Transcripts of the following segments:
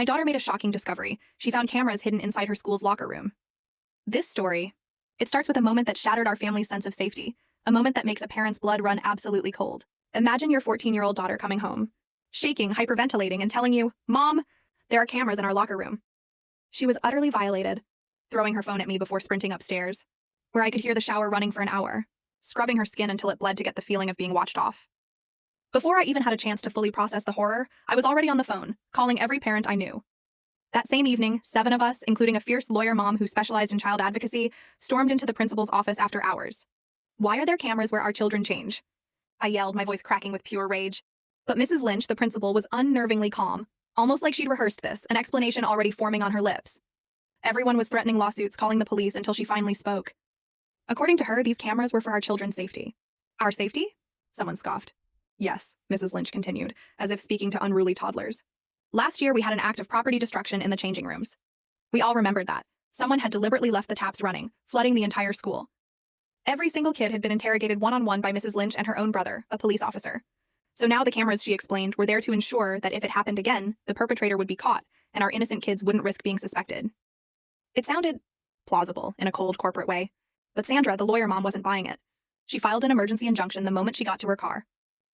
My daughter made a shocking discovery. She found cameras hidden inside her school's locker room. This story, it starts with a moment that shattered our family's sense of safety, a moment that makes a parent's blood run absolutely cold. Imagine your 14-year-old daughter coming home, shaking, hyperventilating, and telling you, "Mom, there are cameras in our locker room." She was utterly violated, throwing her phone at me before sprinting upstairs, where I could hear the shower running for an hour, scrubbing her skin until it bled to get the feeling of being watched off. Before I even had a chance to fully process the horror, I was already on the phone, calling every parent I knew. That same evening, 7 of us, including a fierce lawyer mom who specialized in child advocacy, stormed into the principal's office after hours. "Why are there cameras where our children change?" I yelled, my voice cracking with pure rage. But Mrs. Lynch, the principal, was unnervingly calm, almost like she'd rehearsed this, an explanation already forming on her lips. Everyone was threatening lawsuits, calling the police until she finally spoke. According to her, these cameras were for our children's safety. Our safety? Someone scoffed. "Yes," Mrs. Lynch continued, as if speaking to unruly toddlers. "Last year, we had an act of property destruction in the changing rooms. We all remembered that. Someone had deliberately left the taps running, flooding the entire school. Every single kid had been interrogated one-on-one by Mrs. Lynch and her own brother, a police officer. So now the cameras, she explained, were there to ensure that if it happened again, the perpetrator would be caught, and our innocent kids wouldn't risk being suspected." It sounded plausible in a cold corporate way, but Sandra, the lawyer mom, wasn't buying it. She filed an emergency injunction the moment she got to her car.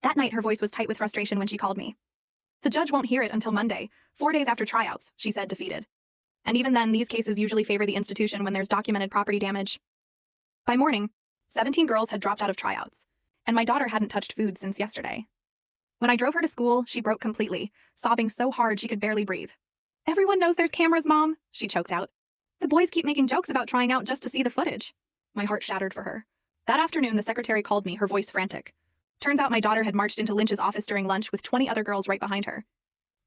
That night, her voice was tight with frustration when she called me. "The judge won't hear it until Monday, 4 days after tryouts," she said, defeated. "And even then, these cases usually favor the institution when there's documented property damage." By morning, 17 girls had dropped out of tryouts, and my daughter hadn't touched food since yesterday. When I drove her to school, she broke completely, sobbing so hard she could barely breathe. "Everyone knows there's cameras, Mom," she choked out. "The boys keep making jokes about trying out just to see the footage." My heart shattered for her. That afternoon, the secretary called me, her voice frantic. Turns out my daughter had marched into Lynch's office during lunch with 20 other girls right behind her.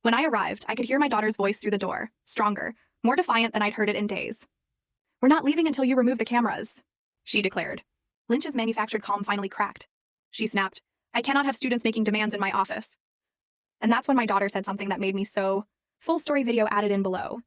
When I arrived, I could hear my daughter's voice through the door, stronger, more defiant than I'd heard it in days. "We're not leaving until you remove the cameras," she declared. Lynch's manufactured calm finally cracked. She snapped, "I cannot have students making demands in my office." And that's when my daughter said something that made me so... Full story video added in below.